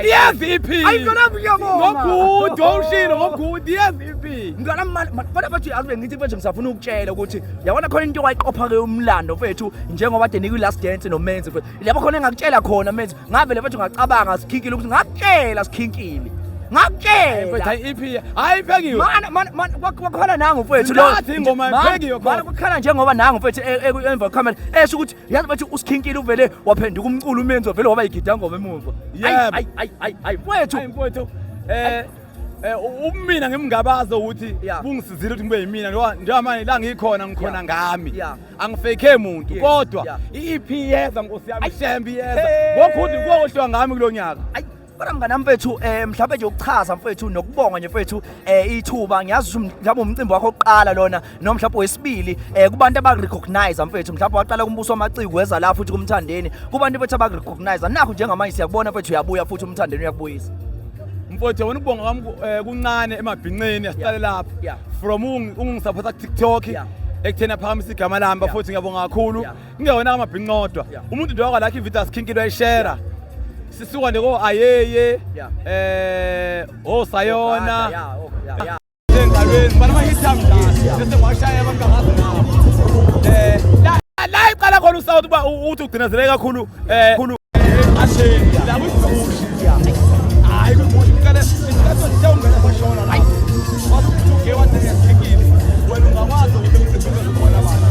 Yes, EP. Ayikona ngiyabonga. Ngokude wawushilo ngokude yes EP. Ngicela manje bathi azibe ngithi manje ngisafuna ukutshela ukuthi yabona khona into wayiqopha ke umlando mfethu njengoba ade niku last dance noMenzi mfethu. Labo khona engakutshela khona Menzi. Ngabe le mfethu ngacabanga sikhinkile ukuthi ngakutshela sikhinkile. Ngakutshela Hayi EP. Hayi phekiwe. Man kwakhona nangu mfethu lo. Nathi ingoma iphekiwe khona. Kwakhala njengoba nangu mfethu emva camera esho ukuthi yazi bathi usikhinkile uvele waphenduka umculo uMenzi wavele waba igida ngoma emuva. Hayi mfethu. Umina ngimngabaza ukuthi kungisizile ukuthi ngibe yimina njengoba manje la ngikhona ngikhona ngami angifake umuntu kodwa iEP yeza Nkosi yami Shembe yeza ngokuthi kuyohlwa ngami kulonyaka kodwa mngani mfethu mhlawumbe nje ukuchaza mfethu nokubonga nje mfethu ithuba ngiyazi ukuthi mhlawumbe umcimbi wakho oqala lona noma mhlawumbe wesibili kubantu abarecognize mfethu mhlawumbe waqala kumbuso wamaciko weza la futhi kumthandeni kubantu bethu abarecognize nakho njengamanje siyakubona mfethu uyabuya futhi umthandeni uyakubuyisa mfowethu wena ubonga kwami kuncane emabhinqeni yasiqale lapha from ungisupporta TikTok ekuthena phambi igama lami futhi ngiyabonga kakhulu ngiyona amabhinqodwa umuntu nje wakwalakho ivideo sikhinkile wayishare sisuka nje ko ayeye Sayona engalweni bana bayithamda bese ngwashaya abangazi la iqala khona uSouth uba uthi ugcinazele kakhulu kakhulu asheni la kusushi hayi kubushi kale isikhathi siyongena bashona la wasuke wathekile wena ungakwazi ukuthi umsebenzi khona abantu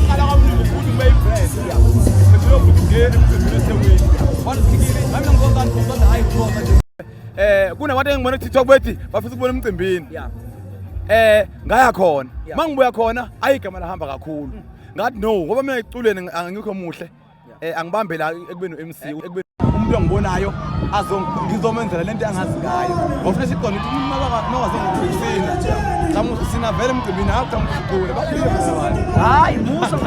qala kabuhlungu ukuthi ube ibrand bese uyokugena umsebenzi wewe wasikile nami ngizozana ngizozana hayi khona kunabantu engibona TikTok bethi bafisa ukubona emcimbini ngaya khona mangibuya khona ayigama lahamba kakhulu ngathi no ngoba mina eculweni angikho muhle angibambe la ekubeni MC ekubeni umuntu ongibonayo ngizomenzela lento angazi ngayo ngofuna siqonda ukuthi mawazongibhekisina sina vele emcimbini akho ngikuqule bafike abantu hayi musa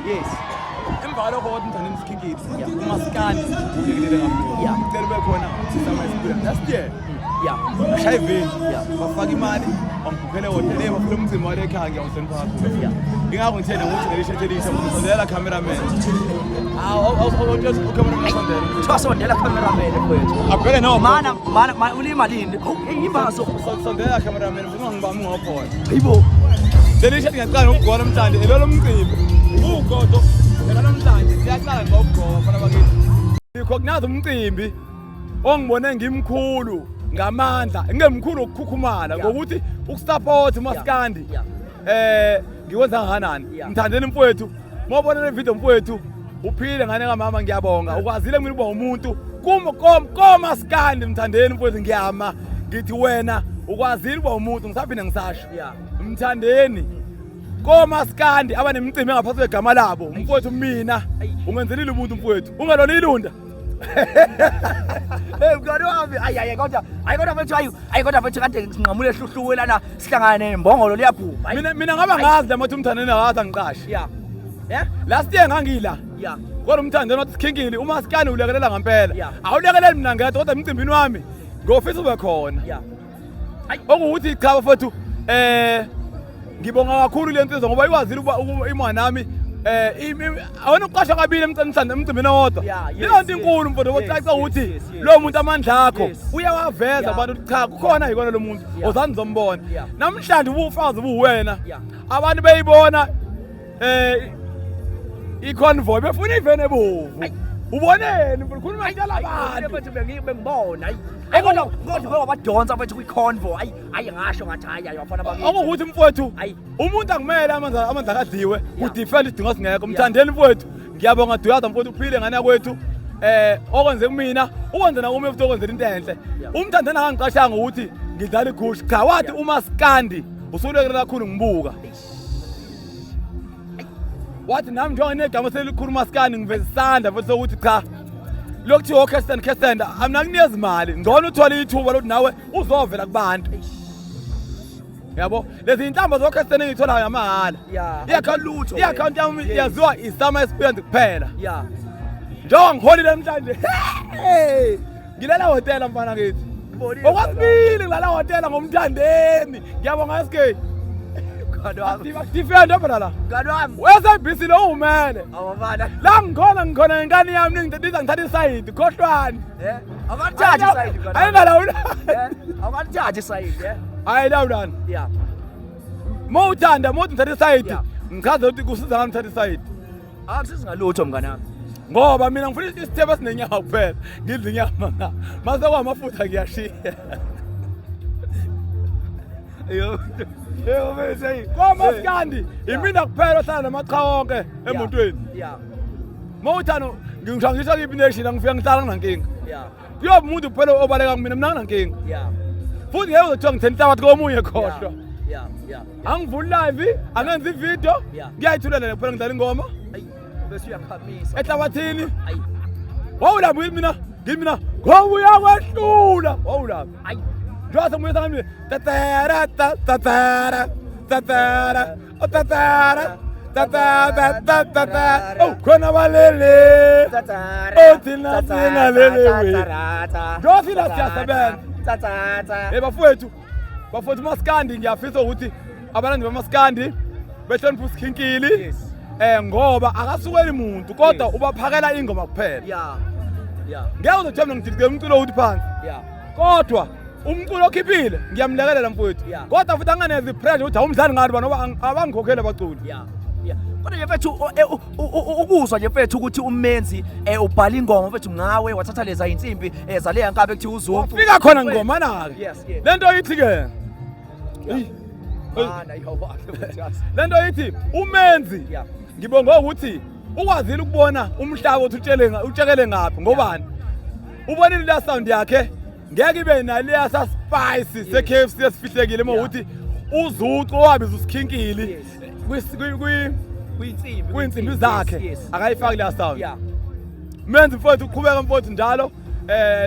yes emva lokho wathi mthandeni sikhinkile umaskani ulekelele kakhulu ngicela bekhona sisama isipira last year shayiveni bafaka imali bangikhuphele hotel bafuna umcimbi wale ekhaya ngiyawusenza kakhulu ingakho ngithena ukuthi ngelishethelisha ngizondela cameraman ucameraman sondela cameraman mfethu abheke no mana ulimalini imbazo sondela cameraman ufuna ngibami ngokhona hayibo delisha ngiyaqala ukugona umthandi elolo mcimbi ugodo namhlanje siyaqala ngokugqoka fana bakithi ngikhokunaza umcimbi ongibone ngimkhulu ngamandla ngemkhulu ukukhukhumala ngokuthi ukusupport uMaskandi ngikwenza kangakanani mthandeni mfowethu mawubona le video mfowethu uphile ngane kamama ngiyabonga ukwazile mina uba umuntu koMaskandi mthandeni mfowethu ngiyama ngithi wena ukwazile uba umuntu ngisaphinde ngisasho mthandeni koMaskandi abanemicimbi engaphansi kwegama labo mfowethu mina ungenzelile umuntu mfowethu ungalona ilunda mngani wami kodwa mfethu kade sinqamule ehluhluwe lana sihlangane nembongolo liyabhuma mina ngaba ngazi lamathi umthandeni akaza ngiqashe last year ngangila kodwa umthandeni wathi sikhinkile uMaskandi ulekelela ngempela awulekeleli mina ngedwa kodwa emcimbini wami ngofisa ube khona okuthi cha bafethu ngibonga kakhulu le nsizwa ngoba ikwazile ukuba imwana nami awona uqasha kabili emcimbini owodwa leyo nto inkulu mfowethu ocaca ukuthi lo muntu amandla akho uyawaveza abantu cha kukhona yikona lo muntu ozani zombona namhlanje ubufazi buwena abantu beyibona iconvoy befuna ivene ebovu uboneni ukhuluma njalo abantu mfethu bengibona kodwa ngoba badonsa mfethu kwiconvoy ngasho ngathi hayi abafana bakithi okuthi mfowethu umuntu angimele amandla akadliwe udefend idinga singekho mthandeni mfowethu ngiyabonga duyaza mfowethu uphile ngane yakwethu okwenze kumina ukwenze na uma futhi okwenzela into enhle umthandeni akangiqashanga ukuthi ngidlala igusha cha wathi uMaskandi usulekele kakhulu ngibuka wathi nami njengoba negama selikhulu uMaskandi ngiveza isandla futhi sokuthi cha lokuthi Kirsten amna kunikeza imali ngcono uthola ithuba lokuthi nawe uzovela kubantu yabo lezi intambo zoKirsten engitholayo yamahala i-account yami yaziwa isama experience kuphela njengoba ngiholile namhlanje ngilela hotela mfana kithi okwasibili ngilala hotela ngomthandeni ngiyabonga SK mngani wami defend apha la mngani wami wesabhisi lo umene awabana la ngikhona ngane yami ningidediza ngithatha isayidi khohlwane awathathe isayidi mngani ayingalawula awathathe isayidi ayilawulana yeah mawuthanda mawuthi ngithatha isayidi ngichaza ukuthi kusiza ngami ngithatha isayidi akusizi ngalutho mngani wami ngoba mina ngifuna isithebe esinenyama kuphela ngidla inyama nga mase kwamafutha ngiyashiya yebo bese kwamaskandi imina kuphela ohlala namacha wonke emotweni yeah mawuthanda ngisho kipi nation ngifika ngihlala nginankinga yeah kuyoba umuntu kuphela obaleka kumina mina nginankinga yeah futhi ngeke uzothiwa ngithenda inhlabathi komunye khohlwa yeah angivuli live angenzi ivideo ngiyayithulela kuphela ngidlala ingoma bese uyakhamisa ehlabathini ayi wawulapha mina ngobuya kwehlula wawulapha ayi njengoba moya sangami tatara tatara tatara tatara tatara oh khona balele othina sina lele njengoba sina siyasebenza bafowethu maskandi ngiyafisa ukuthi abalandi bamaskandi behlonipha usikhinkili ngoba akasukeli umuntu kodwa ubaphakela ingoma kuphela ngeke uzothemba ngidiske umculo uthi phansi kodwa umculo okhiphile ngiyamlekelela mfowethu kodwa futhi anganezi pressure ukuthi awumdlali ngani banoba abangikhokhele abaculi kodwa nje mfethu ukuzwa nje mfethu ukuthi umenzi ubhala ingoma mfethu ngawe wathatha leza insimbi zaleya nkabe kuthi uzumfu fika khona ngoma nake lento ithi ke lento ithi umenzi ngibonga ukuthi ukwazile ukubona umhlaba othi utshekele ngaphi ngobani ubonile la sound yakhe ngeke ibe naleya sa spice se KFC esifihlekile ukuthi uzuqo wabiza usikhinkili kwinsimbi zakhe akayifaki la sound menzi mfowethu uqhubeka mfowethu njalo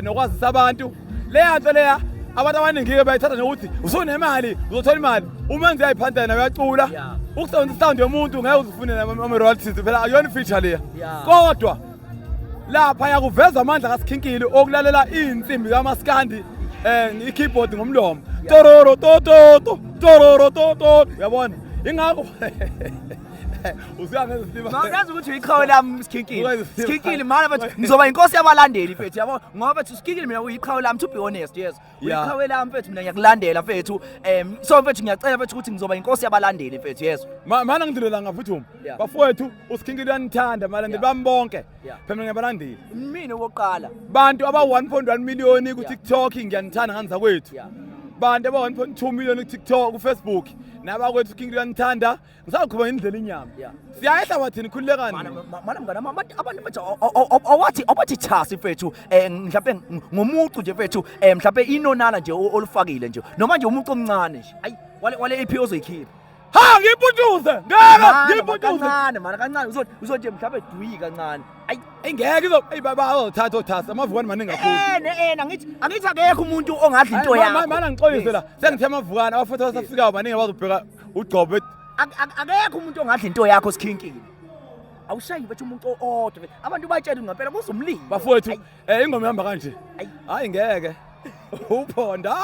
nokwazisa abantu leya nto leya abantu abaningi ke bayithatha nokuthi usunemali uzothola imali umenzi yayiphantela nawe uyacula ukusebenzisa sound yomuntu ngeke uzifune ama royalties phela ayona feature leya kodwa lapha yakuveza amandla kasikhinkili okulalela insimbi kamaskandi ikeyboard ngomlomo tororo tototo tororo tototo uyabona ingakho usiyangezisima ngazi ukuthi uyiqhawe lami sikhinkili mana mfethu ngizoba inkosi yabalandeli mfethu yabo ngoba mfethu sikhinkili mina uyiqhawe lami to be honest yes uyiqhawe lami mfethu mina ngiyakulandela mfethu so mfethu ngiyacela mfethu ukuthi ngizoba inkosi yabalandeli mfethu yes mana ngidilela ngaphuthuma bafowethu usikhinkili uyanithanda malandeli bami bonke phela ngiyabalandeli mina oqala bantu aba 1.1 million ku TikTok ngiyanithanda nganza kwethu bantu aba 1.2 million ku TikTok ku Facebook nabakwethu King uyanithanda ngisaqhubeka indlela inyama siyayehla wathini khululekani mana mngana abantu mfethu awathi chasi mfethu mhlawumbe ngomuntu nje mfethu mhlawumbe inonana nje olufakile nje noma nje umuntu omncane nje ayi wale EP ozoyikhipha ha ngiphutuze ngeke ngiphutuze kancane uzothi mhlawumbe dwi kancane ayi engeke baba othatha othasa amavukane maningi kakhulu angithi akekho umuntu ongadla into yakho mana ngixolise la sengithe amavukane abafuthi abasafikayo maningi abazobheka ugcobe akekho umuntu ongadla into yakho sikhinkili awushayi bethu umuntu odwa abantu batshela ngempela kuzomlimi bafowethu ingoma ihamba kanje hayi ngeke uphonda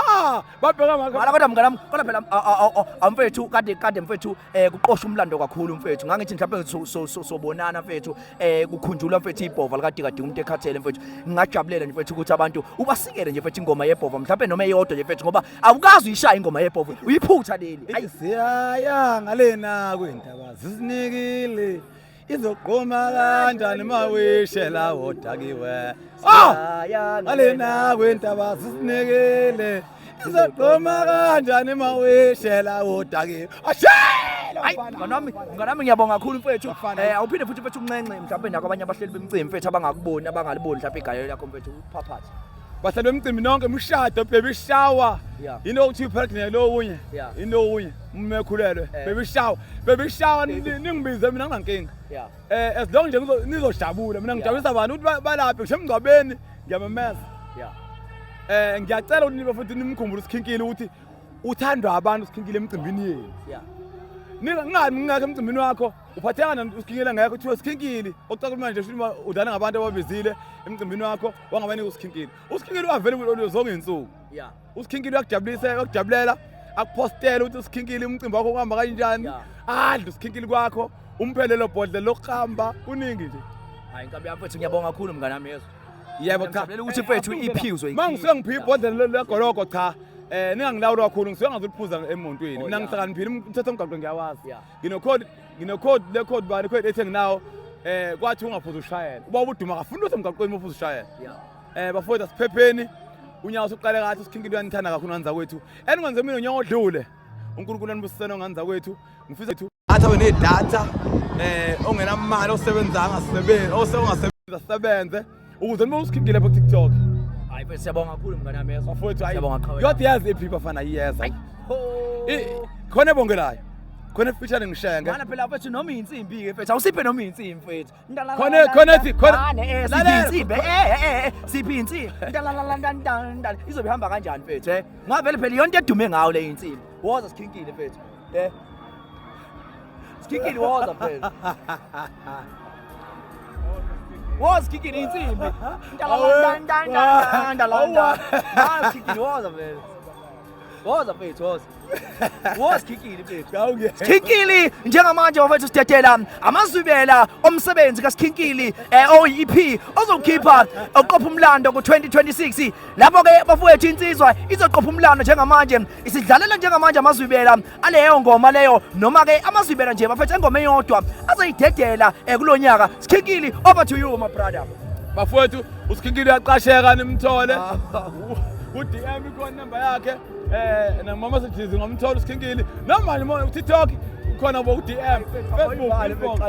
babheka mala kodwa mnganami kodwa phela amfethu kade mfethu kuqosha umlando kakhulu mfethu ngangithi mhlawumbe sobonana mfethu kukhunjulwa mfethu ibhova likade umuntu ekhathele mfethu ngingajabulela nje mfethu ukuthi abantu ubasikele nje mfethu ingoma yebhova mhlawumbe noma eyodwa nje mfethu ngoba awukazi uyishaya ingoma yebhova uyiphutha leli ayi siyaya ngalena kwendaba zisinikile izoqoma kanjani mawishela wodakiwe alena kwentaba sisinekele izoqoma kanjani mawishela wodakiwe nganami ngiyabonga kakhulu mfethu awuphinde futhi mfethu uncence mhlawumbe nako abanye abahleli bemcimbi mfethu abangaliboni mhlawumbe igayo lakho mfethu uphaphathe bahleli bemcimbi nonke umshado baby shower into ukuthi pregnant lo unye into unye umekhulelwe baby shower ningibize mina nginankinga as long nje nizojabula mina ngijabulisa abantu ukuthi balaphe ngisho emngcwabeni ngiyamemeza ngiyacela ukuthi nibe futhi nimkhumbule usikhinkile ukuthi uthandwa abantu usikhinkile emcimbini yenu ngingakho emcimbini wakho uphatheka usikhinkile ngekho kuthiwa usikhinkile okucacula manje futhi udana ngabantu ababizile emcimbini wakho wangabanike usikhinkile usikhinkile wavele zonke izinsuku usikhinkile uyakujabulisa uyakujabulela akupostele ukuthi usikhinkile umcimbi wakho kuhamba kanjani adle usikhinkile kwakho umphelelo bhodlela lokuhamba kuningi nje. Hayi inkabi yami mfethu ngiyabonga kakhulu mngani wami yezo. Yebo cha Ngiyabonga ukuthi mfethu iphizo mangisuke ngiphi ibhodlela legoloko cha ningangilawula kakhulu ngisuke ngazuliphuza emontweni mina ngihlakaniphile umthetho omgaqo ngiyawazi ngine-code le code bani code ethi nginawo kwathi ungaphuza ushayela uba ubuduma kafuna ukuthi emgaqweni uphuza ushayela bafowethu asiphepheni unyawo usuqale kathi usikhinkile uyanithanda kakhulu nganza kwethu eningwenze mina unyawo odlule uNkulunkulu anibusisene nganza kwethu ngifisa ethu athawe nedatha ongenamali osebenzanga ongasebenza ukuze noma usikhinkile ku TikTok. Hayi mfethu siyabonga kakhulu mngani wami yezo. Bafowethu hayi Siyabonga qhawe. yodwa yazi iphi bafana iyeza khona ebongelayo khona featuring ngishenge Mana phela mfethu noma insimbi ke mfethu awusiphe noma insimbi mfethu. Insimbi siphi insimbi ndala izobe ihamba kanjani mfethu ngavele phela yonke edume ngawo le insimbi woza sikhinkile mfethu sikhinkile woza phela woza sikhinkile insimbi ndala sikhinkile woza phela woza mfethu woza sikhinkile mfethu sikhinkile njengamanje bafethu sidedela amazwibela omsebenzi kaSikhinkili oyi-EP ozokhipha oqopha umlando ku-2026 lapho ke bafowethu insizwa izoqopha umlando njengamanje isidlalela njengamanje amazwibela aleyo ngoma leyo noma ke amazwibela nje bafethu engoma eyodwa azoyidedela kulonyaka Sikhinkili over to you my brother. Bafowethu usikhinkile uyaqasheka nimthole u-DM ikhona number yakhe nama messages ngomthola usikhinkile noma nje TikTok khona bo u-DM Facebook